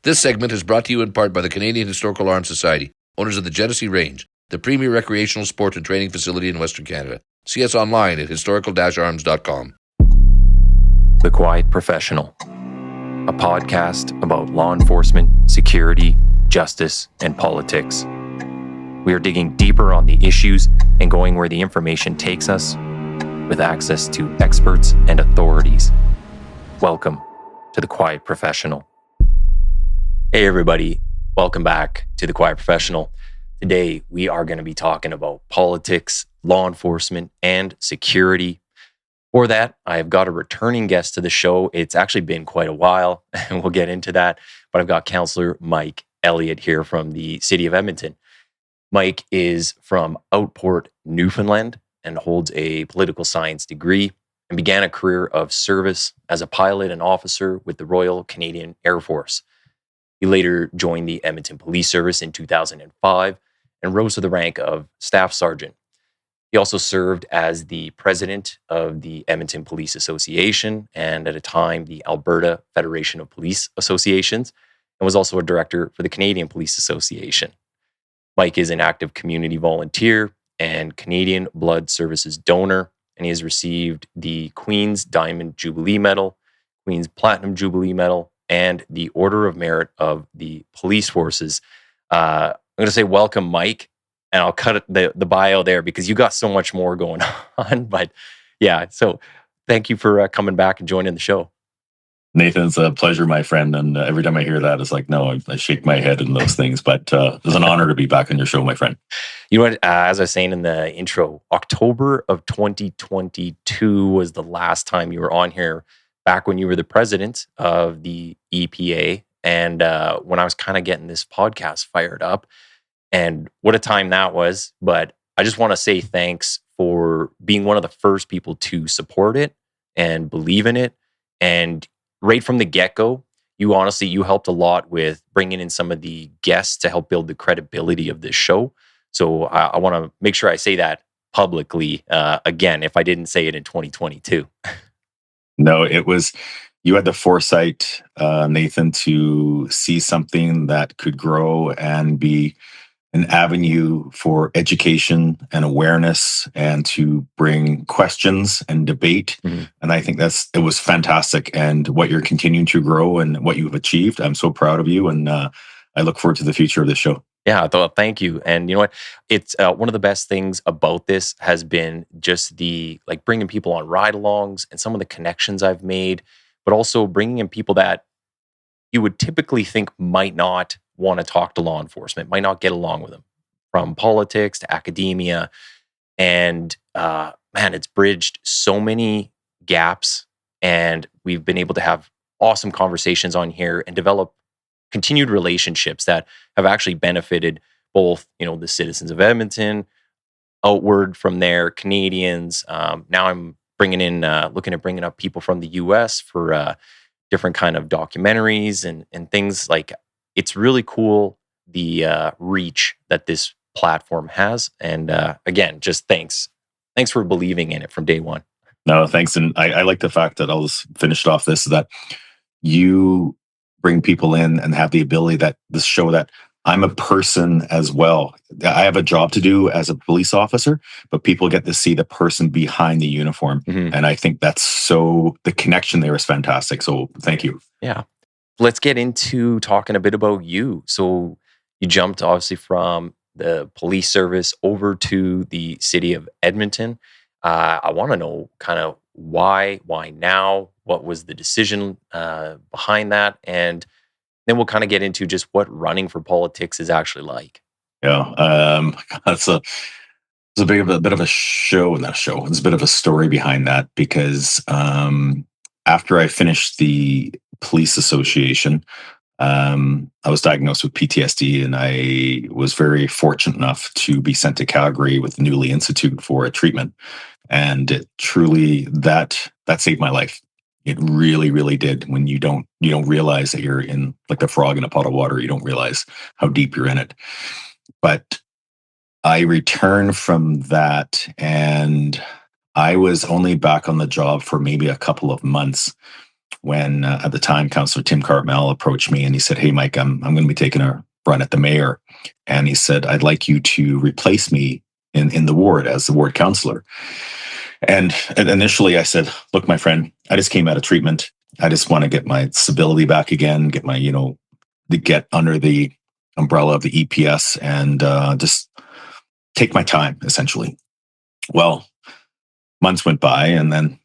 This segment is brought to you in part by the Canadian Historical Arms Society, owners of the Genesee Range, the premier recreational sport and training facility in Western Canada. See us online at historical-arms.com. The Quiet Professional, a podcast about law enforcement, security, justice, and politics. We are digging deeper on the issues and going where the information takes us with access to experts and authorities. Welcome to The Quiet Professional. Hey everybody, welcome back to The Quiet Professional. Today we are going to be talking about politics, law enforcement, and security. For that, I have got a returning guest to the show. It's actually been quite a while, and we'll get into that. But I've got Councillor Mike Elliott here from the City of Edmonton. Mike is from Outport, Newfoundland, and holds a political science degree and began a career of service as a pilot and officer with the Royal Canadian Air Force. He later joined the Edmonton Police Service in 2005 and rose to the rank of Staff Sergeant. He also served as the president of the Edmonton Police Association and at a time the Alberta Federation of Police Associations, and was also a director for the Canadian Police Association. Mike is an active community volunteer and Canadian Blood Services donor, and he has received the Queen's Diamond Jubilee Medal, Queen's Platinum Jubilee Medal, and the Order of Merit of the Police Forces. I'm going to say welcome, Mike, and I'll cut the bio there because you got so much more going on. But yeah, so thank you for coming back and joining the show. Nathan, it's a pleasure, my friend. And every time I hear that, it's like, no, I shake my head and those things. But it's an honor to be back on your show, my friend. You know what? As I was saying in the intro, October of 2022 was the last time you were on here, back when you were the president of the EPA. And when I was kind of getting this podcast fired up, and what a time that was. But I just want to say thanks for being one of the first people to support it and believe in it. And right from the get-go, you helped a lot with bringing in some of the guests to help build the credibility of this show. So I want to make sure I say that publicly again, if I didn't say it in 2022. No, you had the foresight, Nathan, to see something that could grow and be an avenue for education and awareness and to bring questions and debate. Mm-hmm. And I think it was fantastic. And what you're continuing to grow and what you've achieved, I'm so proud of you. And I look forward to the future of the show. Yeah, thank you. And you know what? It's one of the best things about this has been just the bringing people on ride-alongs and some of the connections I've made, but also bringing in people that you would typically think might not want to talk to law enforcement, might not get along with them, from politics to academia. And man, it's bridged so many gaps, and we've been able to have awesome conversations on here and develop continued relationships that have actually benefited both, the citizens of Edmonton, outward from there, Canadians. Now I'm looking at bringing up people from the US for different kind of documentaries and things. It's really cool, the reach that this platform has. And again, just thanks for believing in it from day one. No, thanks. And I like the fact that I'll just finish off this, that you bring people in and have the ability that this show that I'm a person as well. I have a job to do as a police officer, but people get to see the person behind the uniform. Mm-hmm. And I think the connection there is fantastic. So thank you. Yeah. Let's get into talking a bit about you. So you jumped obviously from the police service over to the City of Edmonton. I want to know kind of why now? What was the decision behind that? And then we'll kind of get into just what running for politics is actually like. Yeah, it's a bit of a show. Not a show. It's a bit of a story behind that because after I finished the police association, I was diagnosed with PTSD, and I was very fortunate enough to be sent to Calgary with the Newley Institute for a treatment. And it truly that saved my life. It really, really did. When you don't realize that you're in like the frog in a pot of water, you don't realize how deep you're in it. But I returned from that, and I was only back on the job for maybe a couple of months when at the time Councillor Tim Cartmel approached me and he said, "Hey, Mike, I'm going to be taking a run at the mayor," and he said, "I'd like you to replace me in the ward as the ward councillor." And initially, I said, "Look, my friend, I just came out of treatment. I just want to get my stability back again, get my to get under the umbrella of the EPS and just take my time, essentially." Well, months went by, and then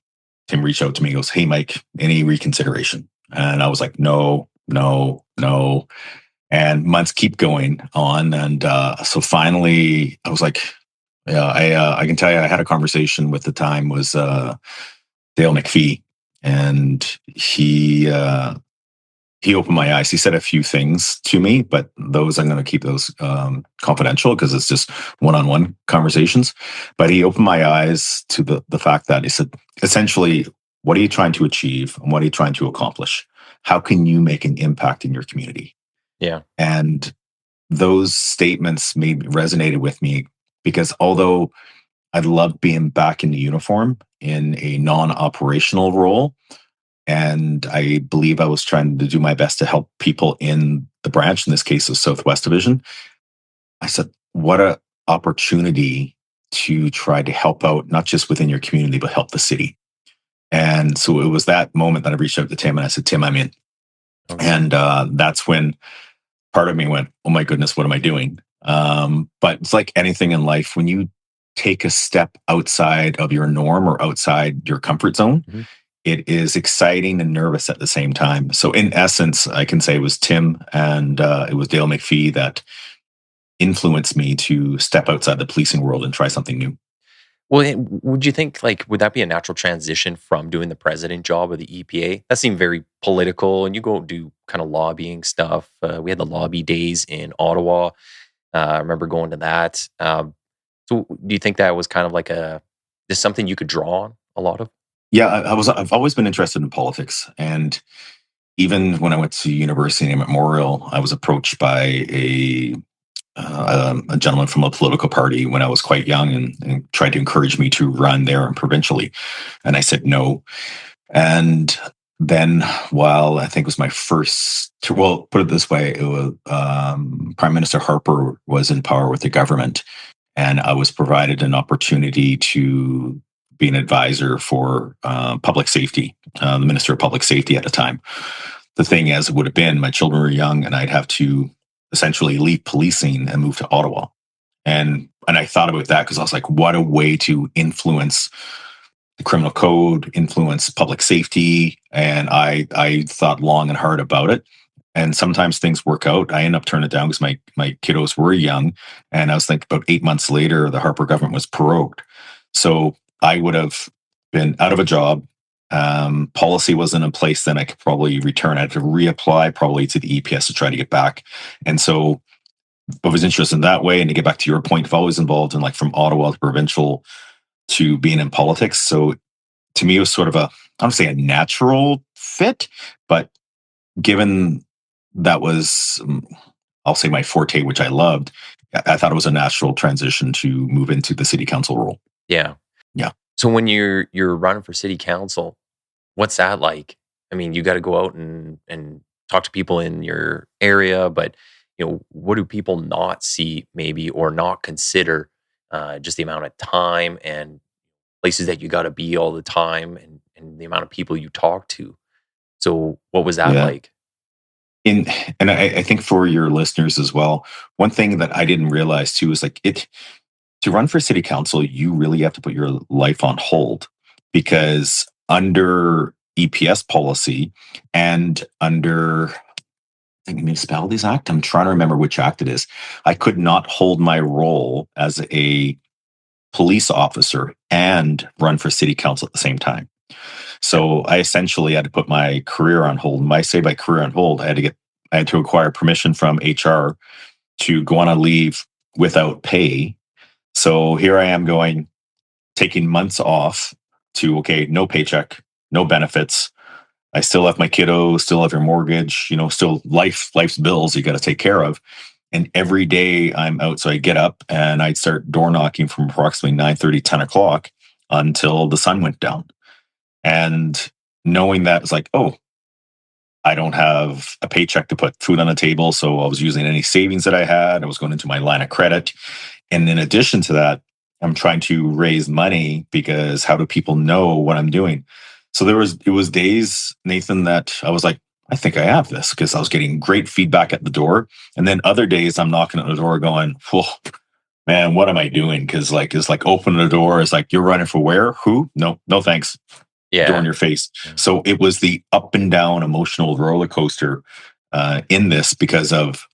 Tim reached out to me and goes, "Hey, Mike, any reconsideration?" And I was like, no, no, no. And months keep going on. And so finally, I was like, yeah, I can tell you, I had a conversation with, the time was Dale McPhee, and he opened my eyes. He said a few things to me, but those I'm going to keep those confidential because it's just one-on-one conversations. But he opened my eyes to the fact that he said, essentially, what are you trying to achieve and what are you trying to accomplish? How can you make an impact in your community? Yeah. And those statements resonated with me because although I loved being back in the uniform in a non-operational role, and I believe I was trying to do my best to help people in the branch, in this case, the Southwest Division, I said, what an opportunity to try to help out, not just within your community, but help the city. And so it was that moment that I reached out to Tim and I said, "Tim, I'm in." Okay. And that's when part of me went, "Oh my goodness, what am I doing?" But it's like anything in life, when you take a step outside of your norm or outside your comfort zone, mm-hmm. It is exciting and nervous at the same time. So in essence, I can say it was Tim and it was Dale McPhee that influenced me to step outside the policing world and try something new. Well, would you think, would that be a natural transition from doing the president job of the EPA? That seemed very political, and you go do kind of lobbying stuff. We had the lobby days in Ottawa. I remember going to that. So do you think that was kind of just something you could draw on a lot of? Yeah, I've always been interested in politics. And even when I went to university in Memorial, I was approached by a gentleman from a political party when I was quite young and tried to encourage me to run there provincially. And I said no. And then while I think it was my first, well, put it this way, it was Prime Minister Harper was in power with the government. And I was provided an opportunity to be an advisor for public safety, the Minister of Public Safety at the time. The thing as it would have been, my children were young and I'd have to essentially leave policing and move to Ottawa. And I thought about that because I was like, what a way to influence the criminal code, influence public safety. And I thought long and hard about it. And sometimes things work out. I end up turning it down because my kiddos were young. And I was thinking about 8 months later, the Harper government was prorogued. So I would have been out of a job. Policy wasn't in place, then I could probably return. I had to reapply probably to the EPS to try to get back. And so I was interested in that way. And to get back to your point, I've always involved in from Ottawa to provincial to being in politics. So to me, it was sort of I don't say a natural fit, but given that was, I'll say my forte, which I loved, I thought it was a natural transition to move into the city council role. Yeah. Yeah. So when you're running for city council, what's that like? I mean, you got to go out and talk to people in your area, but what do people not see maybe or not consider? Just the amount of time and places that you got to be all the time, and the amount of people you talk to. So what was that like? And I think for your listeners as well, one thing that I didn't realize too is to run for city council, you really have to put your life on hold, because under EPS policy and under the Municipalities Act, I'm trying to remember which act it is, I could not hold my role as a police officer and run for city council at the same time. So I essentially had to put my career on hold. And when I say my career on hold, I had to acquire permission from HR to go on a leave without pay. So here I am taking months off to, no paycheck, no benefits. I still have my kiddos, still have your mortgage, still life's bills you got to take care of. And every day I'm out. So I get up and I'd start door knocking from approximately 9:30, 10 o'clock until the sun went down. And knowing that, it's I don't have a paycheck to put food on the table. So I was using any savings that I had. I was going into my line of credit. And in addition to that, I'm trying to raise money because how do people know what I'm doing? So it was days, Nathan, that I was like, I think I have this, because I was getting great feedback at the door. And then other days I'm knocking at the door going, whoa, man, what am I doing? Because it's like opening the door. It's like, you're running for where? Who? No, no, thanks. Door in your face. So it was the up and down emotional roller coaster in this because of,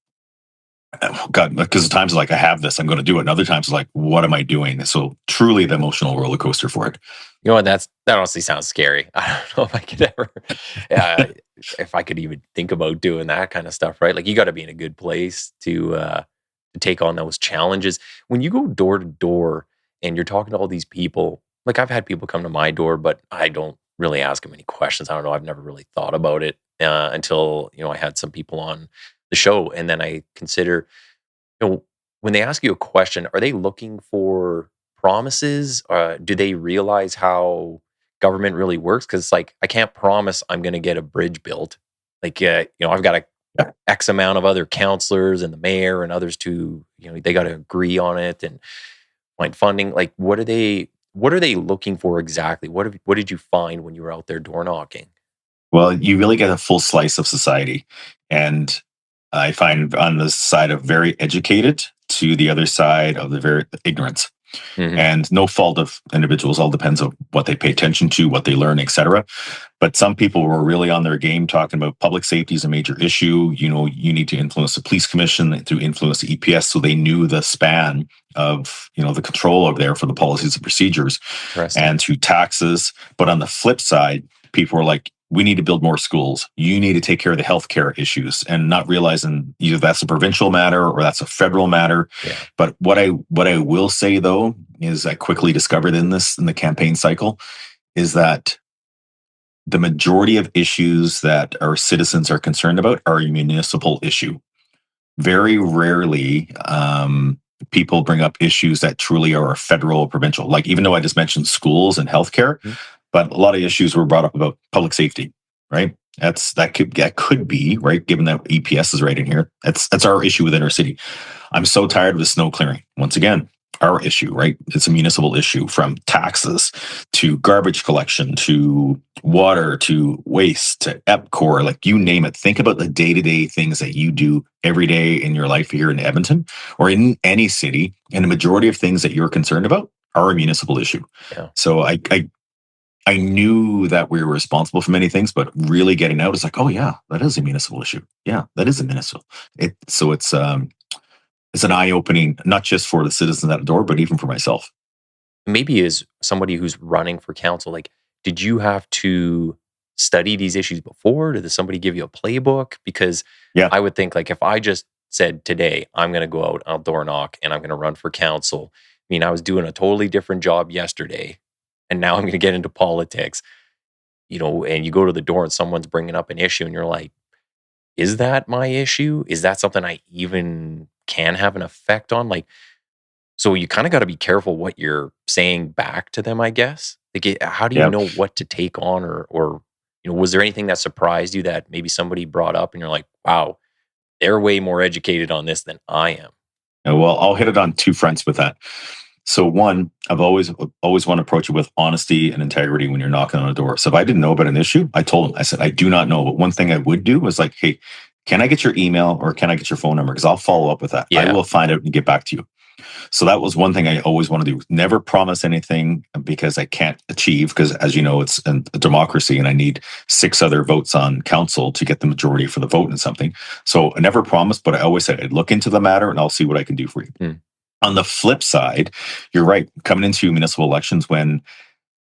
God, because the times like I have this, I'm going to do it. And other times like, what am I doing? So truly the emotional roller coaster for it. You know what? That honestly sounds scary. I don't know if I could ever, if I could even think about doing that kind of stuff, right? Like you got to be in a good place to take on those challenges. When you go door to door and you're talking to all these people, like I've had people come to my door, but I don't really ask them any questions. I don't know. I've never really thought about it until, I had some people on the show. And then I consider, when they ask you a question, are they looking for promises? Do they realize how government really works? Because it's like, I can't promise I'm going to get a bridge built. Like, I've got a X amount of other councillors and the mayor and others to, they got to agree on it and find funding. Like, what are they looking for exactly? What did you find when you were out there door knocking? Well, you really get a full slice of society. And I find on the side of very educated to the other side of the very ignorant. Mm-hmm. And no fault of individuals, all depends on what they pay attention to, what they learn, etc. But some people were really on their game talking about public safety is a major issue. You need to influence the police commission to influence the EPS. So they knew the span of, the control over there for the policies and procedures and to taxes. But on the flip side, people were like, we need to build more schools. You need to take care of the healthcare issues, and not realizing either that's a provincial matter or that's a federal matter. Yeah. But what I will say though is I quickly discovered in the campaign cycle is that the majority of issues that our citizens are concerned about are a municipal issue. Very rarely people bring up issues that truly are federal or provincial. Like even though I just mentioned schools and healthcare. Mm-hmm. But a lot of issues were brought up about public safety, right? That could be right, given that EPS is right in here. That's our issue within our city. I'm so tired of the snow clearing. Once again, our issue, right? It's a municipal issue, from taxes to garbage collection to water to waste to EPCOR, like you name it. Think about the day-to-day things that you do every day in your life here in Edmonton or in any city, and the majority of things that you're concerned about are a municipal issue. Yeah. So I knew that we were responsible for many things, but really getting out is like, oh yeah, that is a municipal issue. Yeah, that is a municipal. It's an eye-opening, not just for the citizens at the door, but even for myself. Maybe as somebody who's running for council, like, did you have to study these issues before? Did somebody give you a playbook? Because I would think, like, if I just said today, I'm going to go out, I'll door knock, and I'm going to run for council. I mean, I was doing a totally different job yesterday, and now I'm going to get into politics, and you go to the door and someone's bringing up an issue and you're like, is that my issue? Is that something I even can have an effect on? Like, so you kind of got to be careful what you're saying back to them, I guess. Like, how do you know what to take on or, was there anything that surprised you that maybe somebody brought up and you're like, wow, they're way more educated on this than I am? Well, I'll hit it on two fronts with that. So one, I've always want to approach it with honesty and integrity when you're knocking on a door. So if I didn't know about an issue, I told them, I said, I do not know. But one thing I would do was like, hey, can I get your email or can I get your phone number? Because I'll follow up with that. Yeah. I will find out and get back to you. So that was one thing I always want to do. Never promise anything because I can't achieve, because as you know, it's a democracy and I need 6 other votes on council to get the majority for the vote in something. So I never promised, but I always said, I'd look into the matter and I'll see what I can do for you. Mm. On the flip side, you're right. Coming into municipal elections when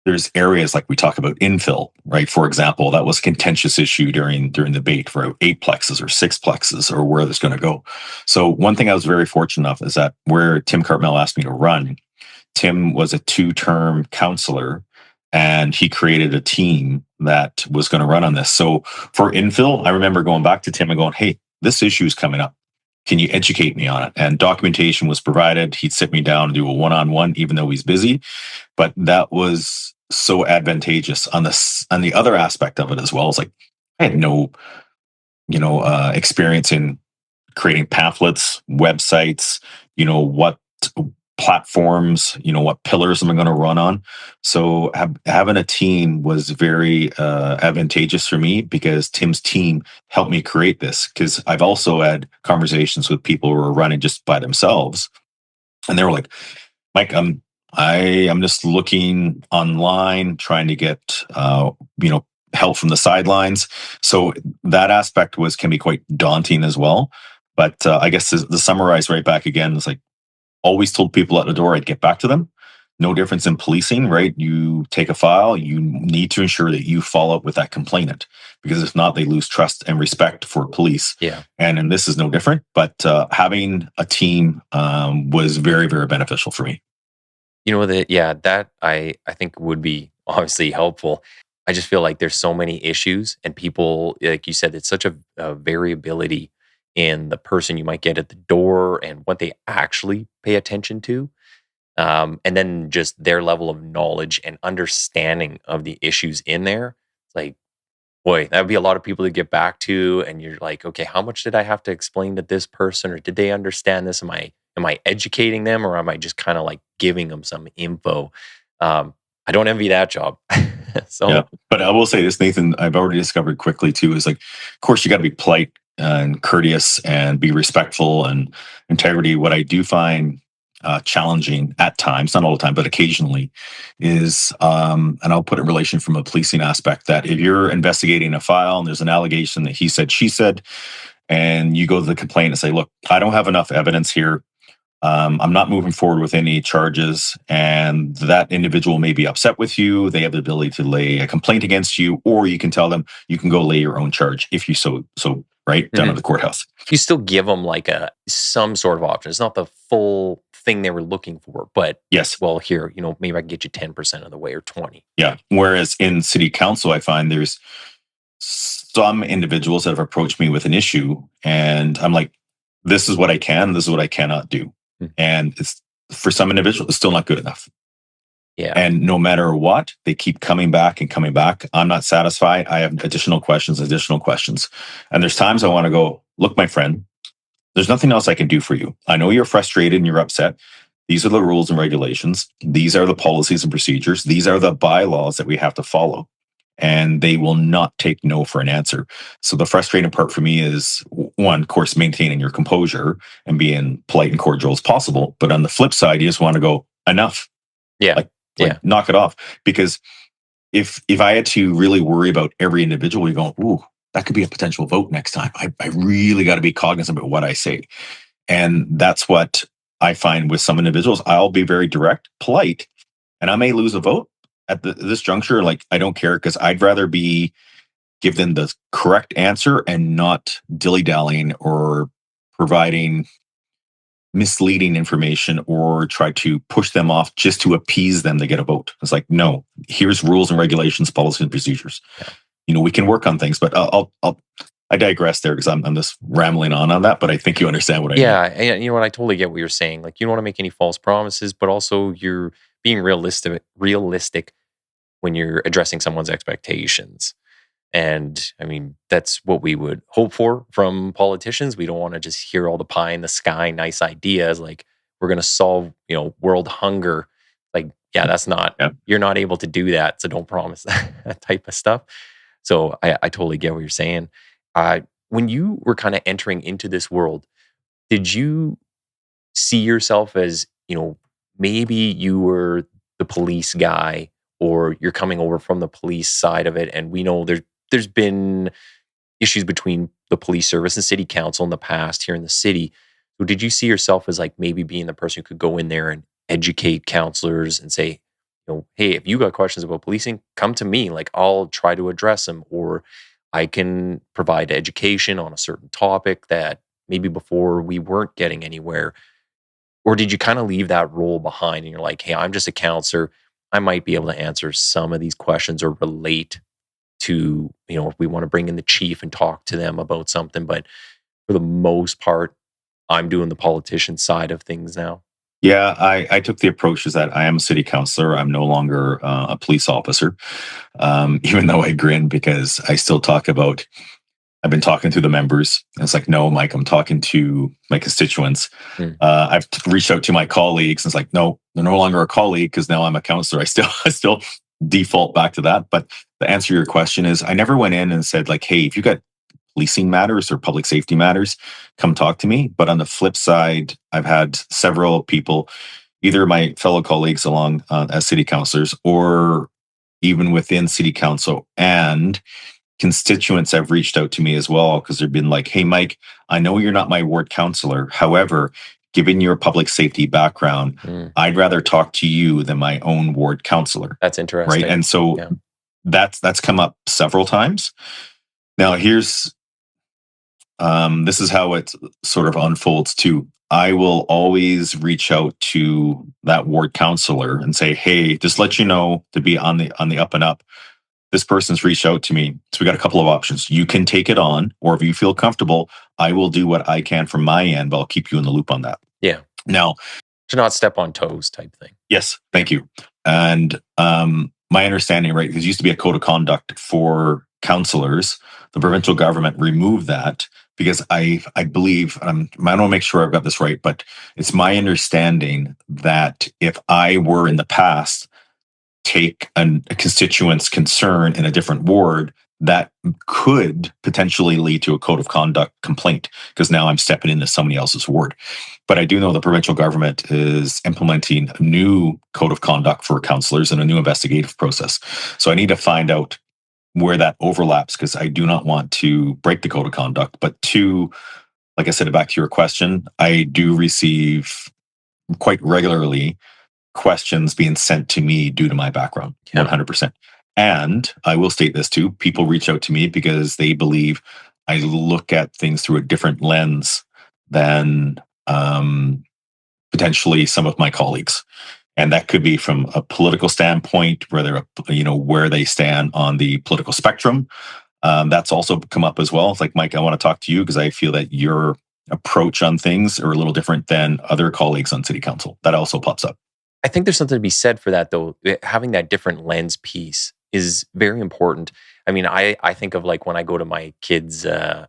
there's areas like we talk about infill, right? For example, that was a contentious issue during the debate for 8 plexes or 6 plexes or where it's going to go. So one thing I was very fortunate enough is that where Tim Cartmel asked me to run, Tim was a 2-term councillor and he created a team that was going to run on this. So for infill, I remember going back to Tim and going, hey, this issue is coming up. Can you educate me on it? And documentation was provided. He'd sit me down and do a one-on-one, even though he's busy. But that was so advantageous on the other aspect of it as well. It's like I had no experience in creating pamphlets, websites, what platforms, what pillars am I going to run on. So having a team was very advantageous for me, because Tim's team helped me create this. Because I've also had conversations with people who are running just by themselves, and they were like, Mike, I'm just looking online, trying to get help from the sidelines. So that aspect can be quite daunting as well. But I guess to summarize right back again, it's like, always told people at the door I'd get back to them. No difference in policing, right? You take a file, you need to ensure that you follow up with that complainant, because if not, they lose trust and respect for police. Yeah. And this is no different, but having a team was very, very beneficial for me. That I think would be obviously helpful. I just feel like there's so many issues, and people, like you said, it's such a variability in the person you might get at the door and what they actually pay attention to. And then just their level of knowledge and understanding of the issues in there. It's like, boy, that would be a lot of people to get back to. And you're like, okay, how much did I have to explain to this person, or did they understand this? Am I educating them, or am I just kind of like giving them some info? I don't envy that job. Yeah, but I will say this, Nathan, I've already discovered quickly too, is like, of course, you got to be polite and courteous and be respectful and integrity. What I do find challenging at times, not all the time, but occasionally, is, and I'll put it in relation from a policing aspect, that if you're investigating a file and there's an allegation that he said, she said, and you go to the complaint and say, look, I don't have enough evidence here. I'm not moving forward with any charges, and that individual may be upset with you. They have the ability to lay a complaint against you, or you can tell them you can go lay your own charge if you so right down at the courthouse. You still give them like some sort of option. It's not the full thing they were looking for, but yes, well, here, maybe I can get you 10% of the way, or 20. Yeah. Whereas in city council, I find there's some individuals that have approached me with an issue, and I'm like, this is what I can, this is what I cannot do. And it's, for some individuals, it's still not good enough. Yeah. And no matter what, they keep coming back and coming back. I'm not satisfied. I have additional questions. And there's times I want to go, look, my friend, there's nothing else I can do for you. I know you're frustrated and you're upset. These are the rules and regulations. These are the policies and procedures. These are the bylaws that we have to follow. And they will not take no for an answer. So the frustrating part for me is, one, of course, maintaining your composure and being polite and cordial as possible. But on the flip side, you just want to go, enough. Yeah. Like knock it off. Because if I had to really worry about every individual, you're going, ooh, that could be a potential vote next time. I really got to be cognizant about what I say. And that's what I find with some individuals. I'll be very direct, polite, and I may lose a vote at this juncture. Like, I don't care, because I'd rather give them the correct answer and not dilly-dallying or providing misleading information or try to push them off just to appease them to get a vote. It's like, no, here's rules and regulations, policies and procedures. Yeah. We can work on things, but I digress there, because I'm just rambling on that, but I think you understand what I mean. Yeah, and you know what, I totally get what you're saying. Like, you don't want to make any false promises, but also you're being realistic when you're addressing someone's expectations. And I mean, that's what we would hope for from politicians. We don't want to just hear all the pie in the sky, nice ideas like we're going to solve, world hunger. Like, yeah, that's not, you're not able to do that. So don't promise that type of stuff. So I totally get what you're saying. When you were kind of entering into this world, did you see yourself as, maybe you were the police guy, or you're coming over from the police side of it? And we know there's been issues between the police service and city council in the past here in the city. So did you see yourself as like maybe being the person who could go in there and educate councillors and say, hey, if you got questions about policing, come to me. Like, I'll try to address them, or I can provide education on a certain topic that maybe before we weren't getting anywhere? Or did you kind of leave that role behind and you're like, hey, I'm just a counselor. I might be able to answer some of these questions or relate to, if we want to bring in the chief and talk to them about something. But for the most part, I'm doing the politician side of things now. Yeah, I took the approach is that I am a city councillor. I'm no longer a police officer, even though I grin, because I still talk about I've been talking to the members. And it's like, no, Mike, I'm talking to my constituents. I've reached out to my colleagues, and it's like, no, they're no longer a colleague because now I'm a councillor. I still default back to that. But the answer to your question is, I never went in and said like, hey, if you got policing matters or public safety matters, come talk to me. But on the flip side, I've had several people, either my fellow colleagues along as city councillors, or even within city council, and constituents have reached out to me as well, because they've been like, hey, Mike, I know you're not my ward councillor. However, given your public safety background, I'd rather talk to you than my own ward councillor. That's interesting. Right. And so that's come up several times. Now, here's this is how it sort of unfolds too. I will always reach out to that ward councillor and say, hey, just let you know, to be on the up and up, this person's reached out to me. So we got a couple of options. You can take it on, or if you feel comfortable, I will do what I can from my end, but I'll keep you in the loop on that. Yeah. Now, to not step on toes type thing. Yes, thank you. And my understanding, right, because it used to be a code of conduct for councillors. The provincial government removed that because I believe, I want to make sure I've got this right, but it's my understanding that if I were in the past take a constituent's concern in a different ward, that could potentially lead to a code of conduct complaint, because now I'm stepping into somebody else's ward. But I do know the provincial government is implementing a new code of conduct for councillors and a new investigative process. So I need to find out where that overlaps, because I do not want to break the code of conduct. But two, like I said, back to your question, I do receive quite regularly questions being sent to me due to my background, 100%. And I will state this too, people reach out to me because they believe I look at things through a different lens than potentially some of my colleagues. And that could be from a political standpoint, where they stand on the political spectrum. That's also come up as well. It's like, Mike, I want to talk to you because I feel that your approach on things are a little different than other colleagues on city council. That also pops up. I think there's something to be said for that, though. Having that different lens piece is very important. I mean, I think of like when I go to my kids, the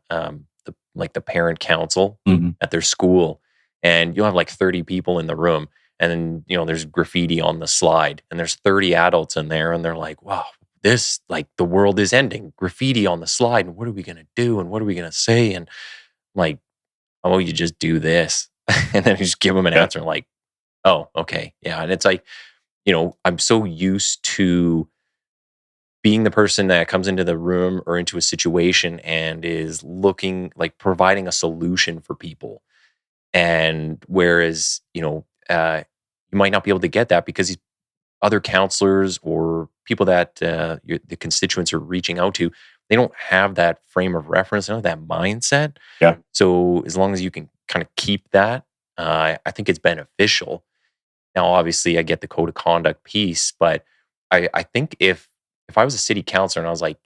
parent council at their school, and you'll have like 30 people in the room, and then, there's graffiti on the slide, and there's 30 adults in there, and they're like, wow, this, like, the world is ending. Graffiti on the slide, and what are we going to do? And what are we going to say? And I'm like, oh, you just do this. And then you just give them an answer, like, oh, okay. Yeah. And it's like, I'm so used to being the person that comes into the room or into a situation and is looking, like, providing a solution for people. And whereas, you might not be able to get that because these other counselors or people that the constituents are reaching out to, they don't have that frame of reference, they don't have that mindset. Yeah. So as long as you can kind of keep that, I think it's beneficial. Now, obviously, I get the code of conduct piece, but I think if I was a city councilor and I was like,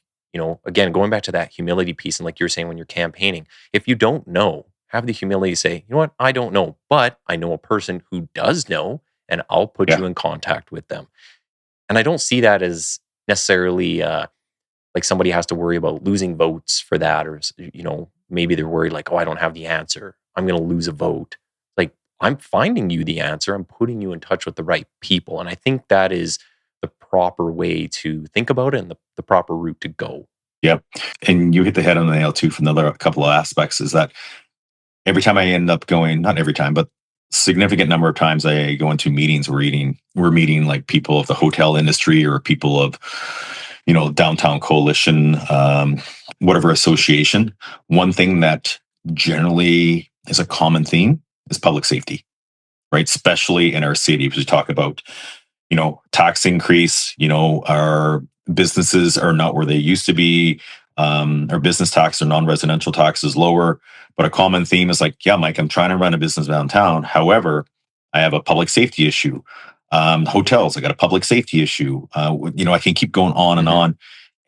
again, going back to that humility piece, and like you're saying when you're campaigning, if you don't know, have the humility to say, you know what, I don't know, but I know a person who does know, and I'll put you in contact with them. And I don't see that as necessarily like somebody has to worry about losing votes for that, or maybe they're worried like, oh, I don't have the answer, I'm going to lose a vote. Like, I'm finding you the answer, I'm putting you in touch with the right people. And I think that is the proper way to think about it, and the proper route to go. Yep. And you hit the head on the nail too from another couple of aspects, is that every time I end up going, not every time, but significant number of times I go into meetings, we're meeting like people of the hotel industry or people of, downtown coalition, whatever association. One thing that generally is a common theme is public safety, right? Especially in our city, because we talk about, tax increase, our businesses are not where they used to be. Our business tax or non-residential tax is lower. But a common theme is like, yeah, Mike, I'm trying to run a business downtown. However, I have a public safety issue. Hotels, I got a public safety issue. I can keep going on and on.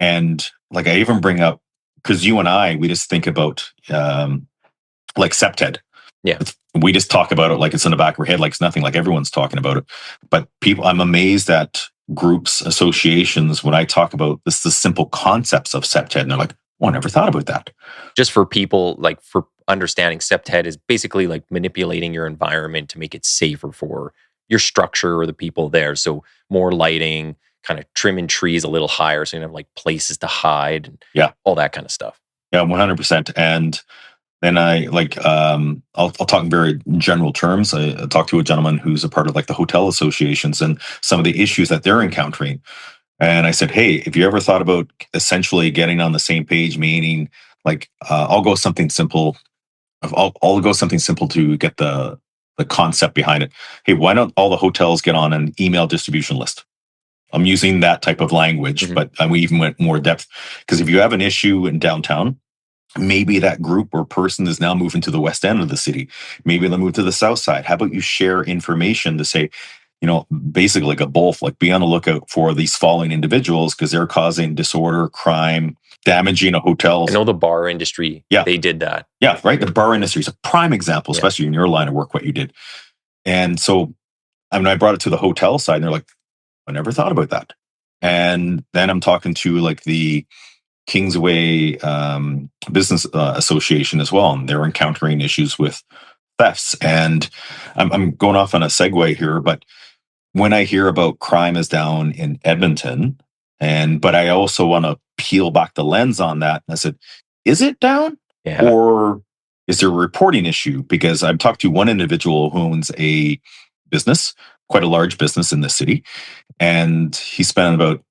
And like, I even bring up, because you and I, we just think about like SEPTED. Yeah. We just talk about it like it's in the back of our head, like it's nothing, like everyone's talking about it. But I'm amazed at groups, associations, when I talk about the simple concepts of SEPTED, and they're like, Oh, I never thought about that. Just for people, like, for understanding, SEPTED is basically like manipulating your environment to make it safer for your structure or the people there. So more lighting, kind of trimming trees a little higher so you have like places to hide and Yeah. all that kind of stuff. Yeah, 100%. And then I'll talk in very general terms. I talked to a gentleman who's a part of like the hotel associations and some of the issues that they're encountering. And I said, hey, if you ever thought about essentially getting on the same page, meaning like I'll go something simple. I'll go something simple to get the concept behind it. Hey, why don't all the hotels get on an email distribution list? I'm using that type of language, but we even went more depth because if you have an issue in downtown, maybe that group or person is now moving to the west end of the city. Maybe they'll move to the south side. How about you share information to say, basically like a both, like be on the lookout for these following individuals because they're causing disorder, crime, damaging a hotel. I know the bar industry, they did that. Yeah, right. The bar industry is a prime example, especially in your line of work, what you did. And so, I brought it to the hotel side and they're like, I never thought about that. And then I'm talking to like the Kingsway Business Association as well, and they're encountering issues with thefts. And I'm going off on a segue here, but when I hear about crime is down in Edmonton, but I also want to peel back the lens on that. I said, is it down, or is there a reporting issue? Because I've talked to one individual who owns a business, quite a large business in the city, and he spent about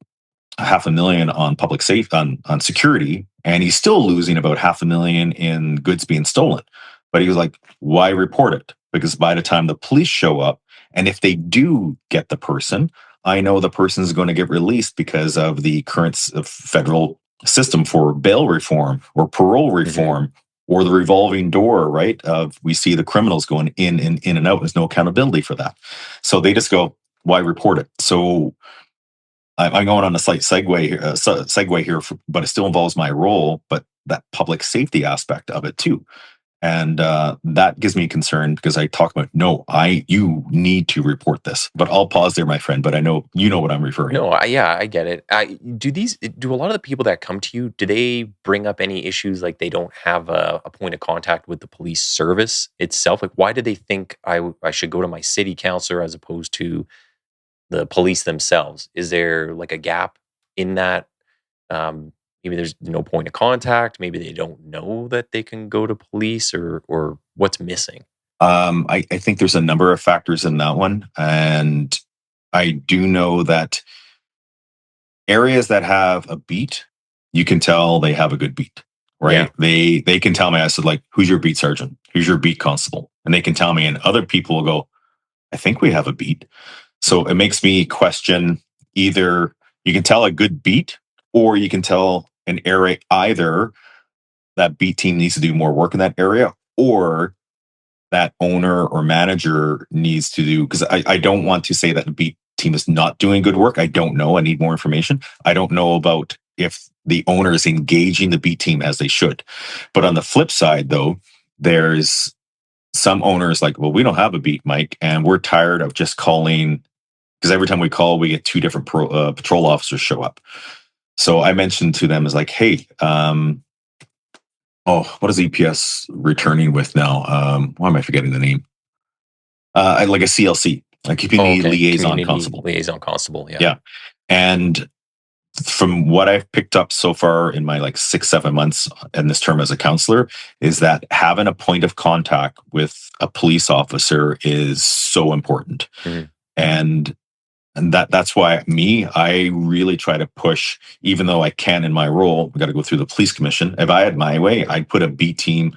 $500,000 on public safety on security, and he's still losing about $500,000 in goods being stolen. But he was like, why report it? Because by the time the police show up, and if they do get the person, I know the person is going to get released because of the current federal system for bail reform or parole reform or the revolving door, right? We see the criminals going in and out. There's no accountability for that. So they just go, why report it? So I'm going on a slight segue here, but it still involves my role, but that public safety aspect of it too. And that gives me concern because I talk about, you need to report this. But I'll pause there, my friend. But I know you know what I'm referring to. No, I get it. Do a lot of the people that come to you, do they bring up any issues like they don't have a point of contact with the police service itself? Like, why do they think I should go to my city councillor as opposed to the police themselves? Is there like a gap in that? Maybe there's no point of contact. Maybe they don't know that they can go to police, or what's missing. I think there's a number of factors in that one, and I do know that areas that have a beat, you can tell they have a good beat, right? Yeah. They can tell me. I said, like, who's your beat sergeant? Who's your beat constable? And they can tell me, and other people will go, I think we have a beat. So it makes me question either you can tell a good beat, or you can tell an area either that beat team needs to do more work in that area, or that owner or manager needs to do, because I don't want to say that the beat team is not doing good work. I don't know. I need more information. I don't know about if the owner is engaging the beat team as they should. But on the flip side, though, there's some owners like, well, we don't have a beat, Mike, and we're tired of just calling, because every time we call, we get two different patrol officers show up. So I mentioned to them is like, hey, what is EPS returning with now? Why am I forgetting the name? Like a CLC, like community liaison constable. Liaison constable, yeah. Yeah. And from what I've picked up so far in my like 6-7 months in this term as a councillor, is that having a point of contact with a police officer is so important. And that's why I really try to push, even though I can in my role, we got to go through the police commission. If I had my way, I'd put a beat team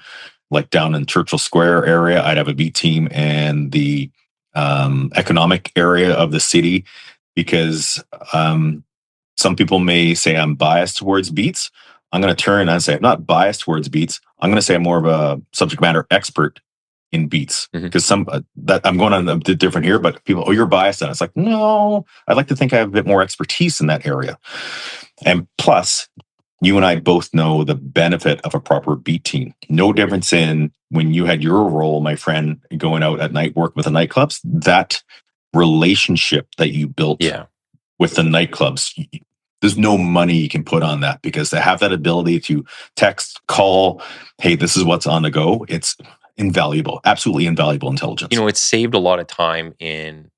like down in Churchill Square area. I'd have a beat team in the economic area of the city, because some people may say I'm biased towards beats. I'm going to turn and say I'm not biased towards beats. I'm going to say I'm more of a subject matter expert in beats, because that I'm going on a bit different here, but people, you're biased, and it's like, no, I'd like to think I have a bit more expertise in that area. And plus, you and I both know the benefit of a proper beat team. No difference in when you had your role, my friend, going out at night, work with the nightclubs, that relationship that you built with the nightclubs, there's no money you can put on that, because to have that ability to text, call, hey, this is what's on the go, it's invaluable, absolutely invaluable intelligence. It's saved a lot of time in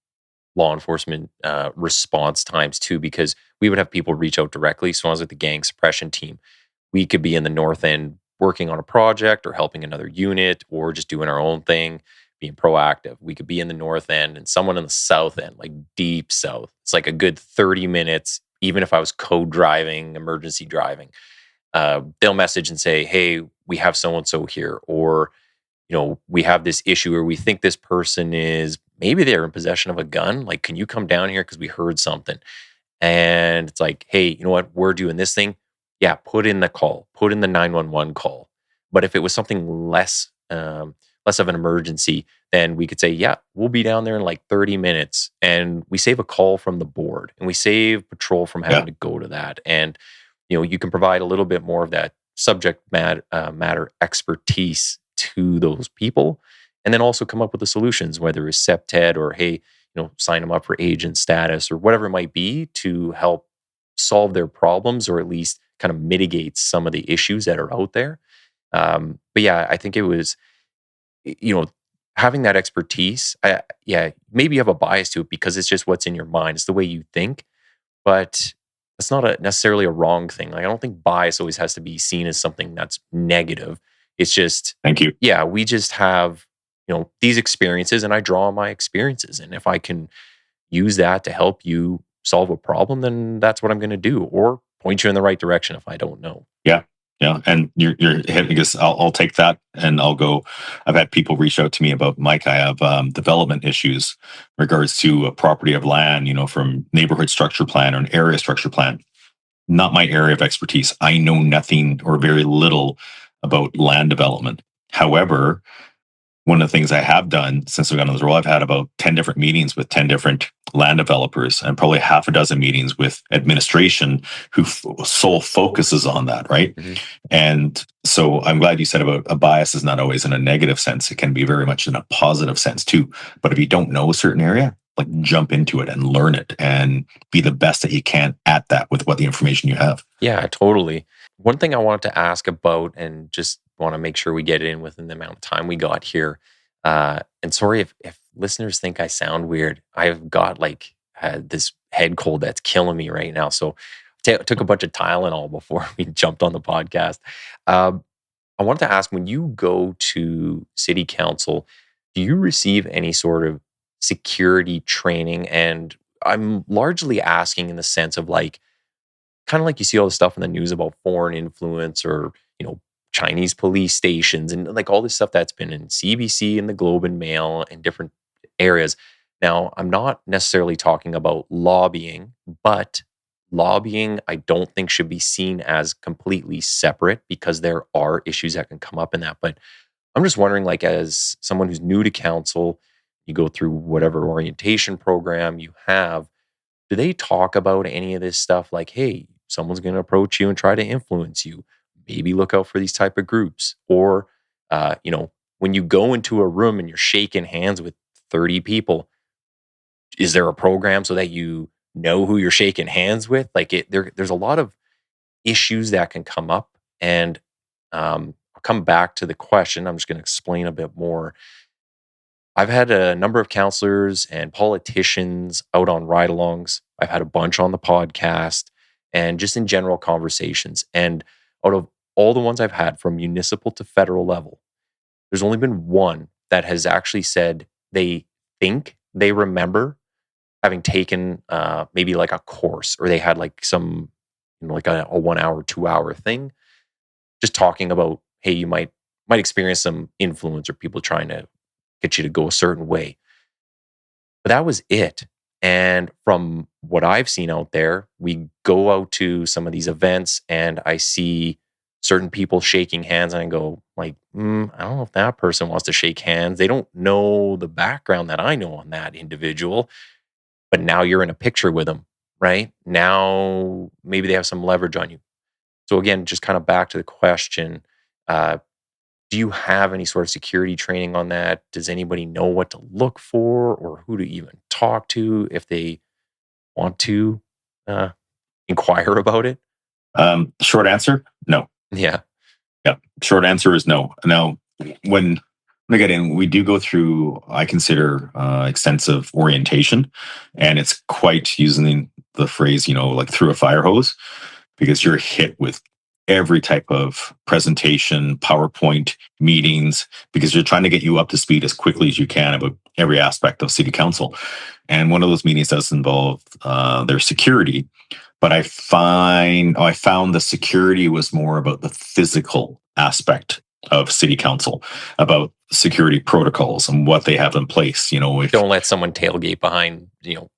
law enforcement response times too, because we would have people reach out directly. So I was with the gang suppression team. We could be in the north end working on a project or helping another unit or just doing our own thing, being proactive. We could be in the north end and someone in the south end, like deep south. It's like a good 30 minutes, even if I was code driving, emergency driving. They'll message and say, hey, we have so and so here, or we have this issue where we think this person is, maybe they're in possession of a gun. Like, can you come down here because we heard something? And it's like, hey, you know what? We're doing this thing. Yeah, put in the call, put in the 911 call. But if it was something less of an emergency, then we could say, yeah, we'll be down there in like 30 minutes. And we save a call from the board and we save patrol from having to go to that. And, you can provide a little bit more of that subject matter expertise to those people, and then also come up with the solutions, whether it's SEPTED or, hey, sign them up for agent status or whatever it might be, to help solve their problems or at least kind of mitigate some of the issues that are out there. But yeah, I think it was, having that expertise. Maybe you have a bias to it because it's just what's in your mind. It's the way you think, but it's not necessarily a wrong thing. Like, I don't think bias always has to be seen as something that's negative. It's just, thank you. Yeah, we just have, these experiences, and I draw on my experiences. And if I can use that to help you solve a problem, then that's what I'm going to do, or point you in the right direction if I don't know. Yeah. Yeah. And you're hitting, I guess I'll take that and I'll go. I've had people reach out to me about, Mike, I have development issues in regards to a property of land, from neighborhood structure plan or an area structure plan. Not my area of expertise. I know nothing or very little about land development. However, one of the things I have done since I've gotten on this role, I've had about 10 different meetings with 10 different land developers and probably half a dozen meetings with administration who sole focuses on that, right? Mm-hmm. And so I'm glad you said about a bias is not always in a negative sense. It can be very much in a positive sense too. But if you don't know a certain area, like, jump into it and learn it and be the best that you can at that with what the information you have. Yeah, totally. One thing I wanted to ask about, and just want to make sure we get it in within the amount of time we got here. And sorry if listeners think I sound weird. I've got this head cold that's killing me right now. So took a bunch of Tylenol before we jumped on the podcast. I wanted to ask, when you go to city council, do you receive any sort of security training? And I'm largely asking in the sense of kind of like you see all the stuff in the news about foreign influence or, Chinese police stations and all this stuff that's been in CBC and the Globe and Mail and different areas. Now, I'm not necessarily talking about lobbying, but lobbying I don't think should be seen as completely separate, because there are issues that can come up in that. But I'm just wondering, as someone who's new to council, you go through whatever orientation program you have, do they talk about any of this stuff? Like, hey, someone's going to approach you and try to influence you. Maybe look out for these type of groups. Or, when you go into a room and you're shaking hands with 30 people, is there a program so that you know who you're shaking hands with? There's a lot of issues that can come up. And I'll come back to the question. I'm just going to explain a bit more. I've had a number of councillors and politicians out on ride-alongs. I've had a bunch on the podcast and just in general conversations. And out of all the ones I've had from municipal to federal level, there's only been one that has actually said they think they remember having taken maybe a course, or they had some, a 1 hour, 2 hour thing, just talking about, hey, you might experience some influence or people trying to get you to go a certain way. But that was it. And from what I've seen out there, we go out to some of these events and I see certain people shaking hands and I go I don't know if that person wants to shake hands. They don't know the background that I know on that individual, but now you're in a picture with them, right? Now, maybe they have some leverage on you. So again, just kind of back to the question, do you have any sort of security training on that? Does anybody know what to look for or who to even talk to if they want to? inquire about it? Short answer, no. Yeah. Yeah, short answer is no. Now, when I get in, we do go through, I consider, extensive orientation, and it's quite, using the phrase, like through a fire hose, because you're hit with every type of presentation, PowerPoint, meetings, because you're trying to get you up to speed as quickly as you can about every aspect of city council. And one of those meetings does involve their security. But I found the security was more about the physical aspect of city council, about security protocols and what they have in place. If Don't let someone tailgate behind,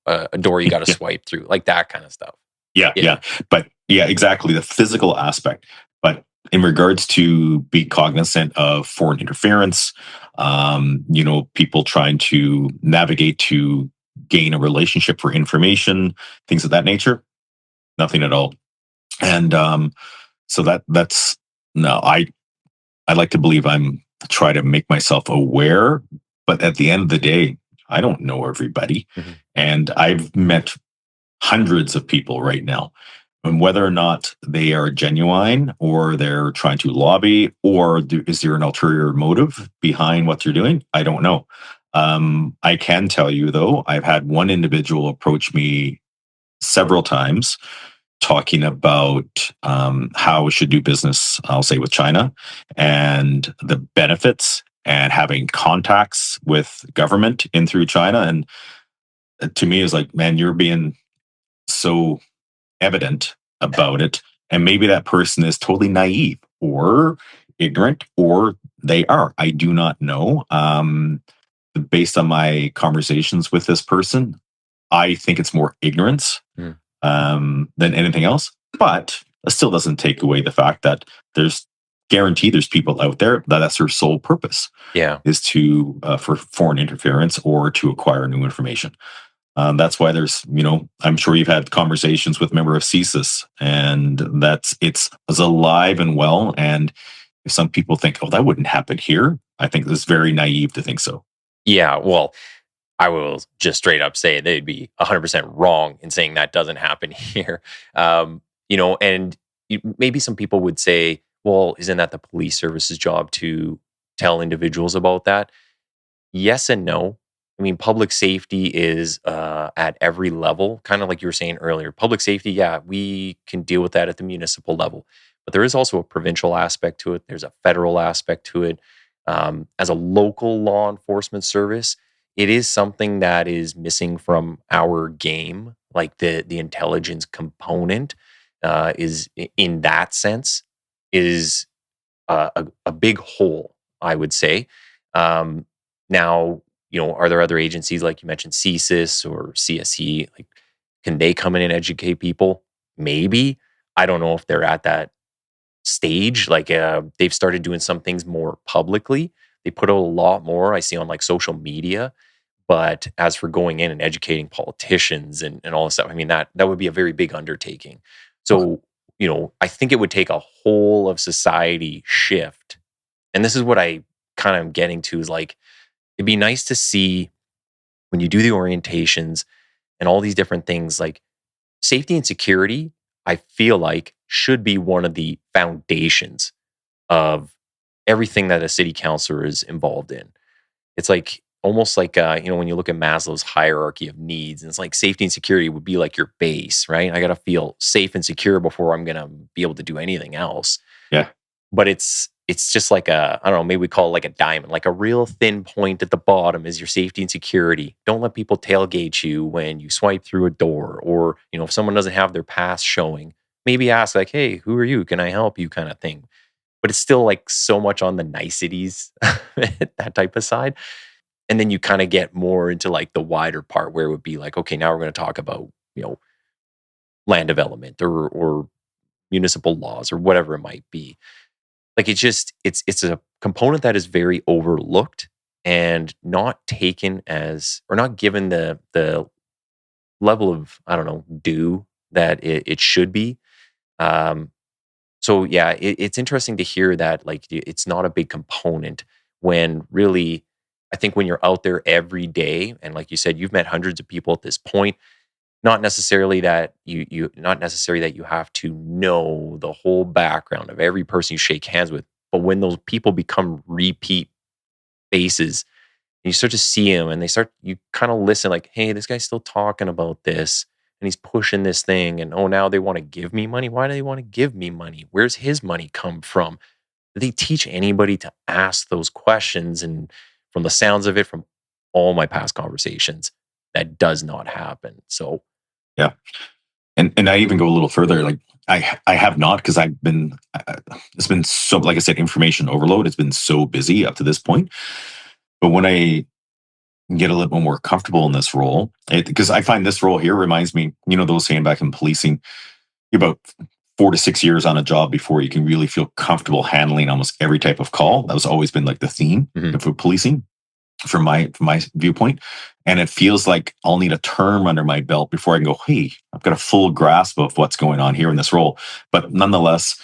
a door you got to swipe through, like that kind of stuff. yeah. But yeah, exactly, the physical aspect. But in regards to be cognizant of foreign interference, people trying to navigate to gain a relationship for information, things of that nature, nothing at all. And so that's no. I like to believe I'm try to make myself aware, but at the end of the day, I don't know everybody, and I've met hundreds of people right now. And whether or not they are genuine or they're trying to lobby, or is there an ulterior motive behind what they're doing? I don't know. I can tell you, though, I've had one individual approach me several times talking about how we should do business, I'll say, with China, and the benefits and having contacts with government in through China. And to me, it's like, man, you're being so evident about it. And maybe that person is totally naive or ignorant, or they are. I do not know. Based on my conversations with this person, I think it's more ignorance than anything else. But it still doesn't take away the fact that there's people out there that's their sole purpose. Yeah. Is to for foreign interference or to acquire new information. That's why there's, I'm sure you've had conversations with member of CSIS, and it's alive and well. And if some people think, oh, that wouldn't happen here, I think it's very naive to think so. Yeah. Well, I will just straight up say they'd be 100% wrong in saying that doesn't happen here. And maybe some people would say, well, isn't that the police service's job to tell individuals about that? Yes and no. I mean, public safety is at every level, kind of like you were saying earlier. Public safety, yeah, we can deal with that at the municipal level, but there is also a provincial aspect to it. There's a federal aspect to it. As a local law enforcement service, it is something that is missing from our game. Like the intelligence component is, in that sense, is a big hole, I would say. Now, are there other agencies like you mentioned, CSIS or CSE? Like, can they come in and educate people? Maybe. I don't know if they're at that stage. Like, they've started doing some things more publicly. They put out a lot more, I see, on like social media. But as for going in and educating politicians and all this stuff, I mean, that would be a very big undertaking. So, I think it would take a whole of society shift. And this is what I kind of am getting to, is like, it'd be nice to see when you do the orientations and all these different things, like safety and security, I feel like should be one of the foundations of everything that a city councilor is involved in. It's like almost like, when you look at Maslow's hierarchy of needs, and it's like safety and security would be like your base, right? I got to feel safe and secure before I'm going to be able to do anything else. Yeah. But it's just like I don't know, maybe we call it like a diamond, like a real thin point at the bottom is your safety and security. Don't let people tailgate you when you swipe through a door, or, if someone doesn't have their pass showing, maybe ask like, hey, who are you? Can I help you, kind of thing. But it's still like so much on the niceties, that type of side. And then you kind of get more into like the wider part where it would be like, okay, now we're going to talk about, land development or municipal laws or whatever it might be. Like, it's a component that is very overlooked and not taken as, or not given the level of, I don't know, due that it should be. So yeah, it's interesting to hear that like it's not a big component, when really, I think when you're out there every day, and like you said, you've met hundreds of people at this point, not necessarily that not necessarily that you have to know the whole background of every person you shake hands with, but when those people become repeat faces, and you start to see them, and you kind of listen, like, hey, this guy's still talking about this, and he's pushing this thing, and oh, now they want to give me money. Why do they want to give me money? Where's his money come from? Do they teach anybody to ask those questions? And from the sounds of it, from all my past conversations, that does not happen. So Yeah. And I even go a little further. Like I have not, because it's been so, like I said, information overload. It's been so busy up to this point. But when I get a little bit more comfortable in this role, because I find this role here reminds me, those saying back in policing, about 4 to 6 years on a job before you can really feel comfortable handling almost every type of call. That was always been like the theme for policing, from my viewpoint. And it feels like I'll need a term under my belt before I can go, hey, I've got a full grasp of what's going on here in this role. But nonetheless,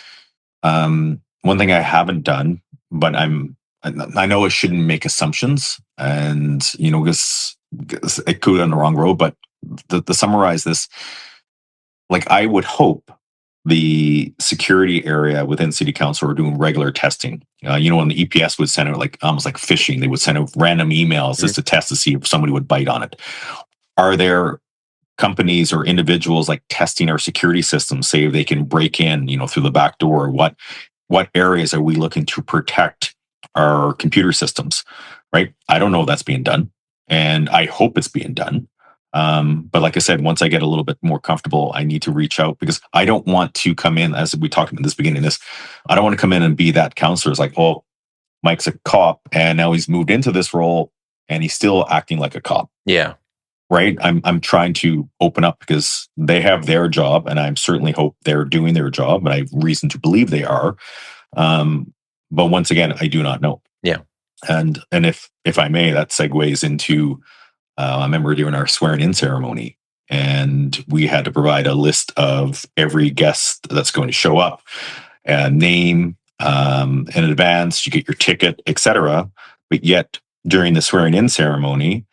one thing I haven't done, but I know I shouldn't make assumptions, and because it could go down the wrong road. But to summarize this, like, I would hope the security area within City Council are doing regular testing. When the EPS would send out, like, almost like phishing, they would send out random emails just to test to see if somebody would bite on it. Are there companies or individuals like testing our security systems, say if they can break in, through the back door? What areas are we looking to protect our computer systems? Right? I don't know if that's being done, and I hope it's being done. But like I said, once I get a little bit more comfortable, I need to reach out, because I don't want to come in, as we talked about this beginning of this, I don't want to come in and be that counselor. It's like, oh, Mike's a cop and now he's moved into this role and he's still acting like a cop. Yeah. Right. I'm trying to open up, because they have their job, and I certainly hope they're doing their job, and I have reason to believe they are. But once again, I do not know. Yeah. And if I may, that segues into, I remember doing our swearing-in ceremony, and we had to provide a list of every guest that's going to show up, name in advance. You get your ticket, etc. But yet, during the swearing-in ceremony,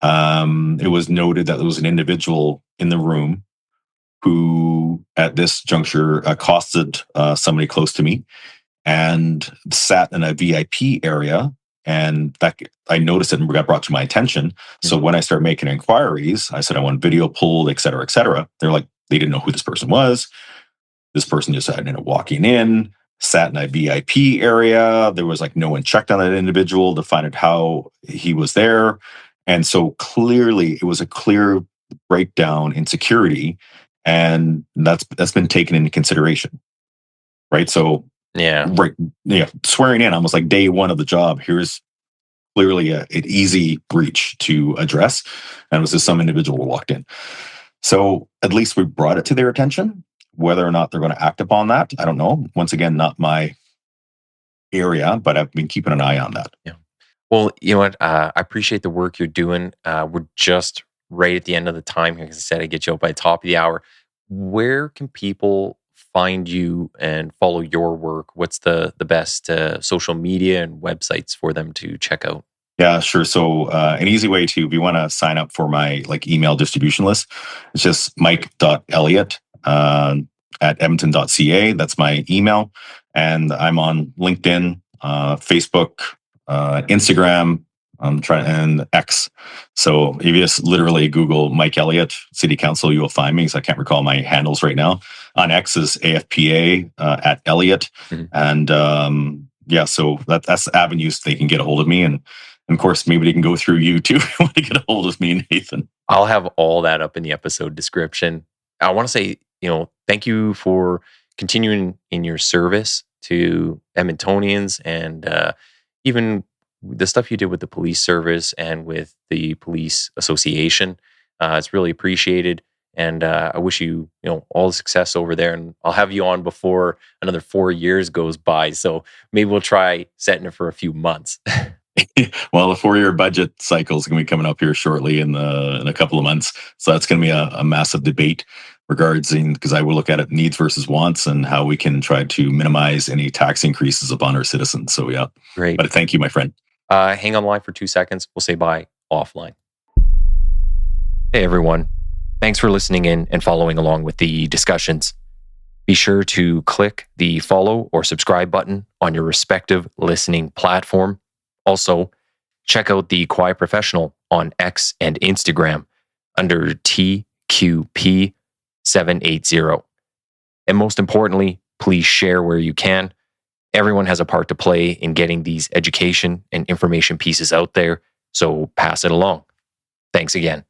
it was noted that there was an individual in the room who, at this juncture, accosted somebody close to me and sat in a VIP area. And that, I noticed it and got brought to my attention. So when I started making inquiries, I said I want video pulled, et cetera, et cetera. They're like, they didn't know who this person was. This person just ended up walking in, sat in a VIP area. There was like no one checked on that individual to find out how he was there. And so clearly it was a clear breakdown in security, and that's been taken into consideration. Right. So swearing in almost like day one of the job, here's clearly an easy breach to address, and it was just some individual who walked in. So at least we brought it to their attention. Whether or not they're going to act upon that, I don't know. Once again, not my area, but I've been keeping an eye on that. Yeah. Well, you know what? I appreciate the work you're doing. We're just right at the end of the time here, because I said I'd get you up by the top of the hour. Where can people find you and follow your work? What's the best social media and websites for them to check out? Yeah, sure. So an easy way to, if you want to sign up for my email distribution list, it's just mike.elliott at edmonton.ca. That's my email. And I'm on LinkedIn, Facebook, Instagram, and X. So if you just literally Google Mike Elliott City Council, you will find me, because I can't recall my handles right now. On X is AFPA at Elliott. And so that's the avenues they can get a hold of me. And of course, maybe they can go through you too if you want to get a hold of me, Nathan. I'll have all that up in the episode description. I want to say, thank you for continuing in your service to Edmontonians, and even the stuff you did with the police service and with the police association. It's really appreciated. And I wish you, all the success over there. And I'll have you on before another 4 years goes by. So maybe we'll try setting it for a few months. Well, the 4-year budget cycle is going to be coming up here shortly in a couple of months. So that's going to be a massive debate because I will look at it needs versus wants, and how we can try to minimize any tax increases upon our citizens. So yeah. Great. But thank you, my friend. Hang on the line for 2 seconds. We'll say bye offline. Hey, everyone. Thanks for listening in and following along with the discussions. Be sure to click the follow or subscribe button on your respective listening platform. Also, check out the Quiet Professional on X and Instagram under TQP780. And most importantly, please share where you can. Everyone has a part to play in getting these education and information pieces out there, so pass it along. Thanks again.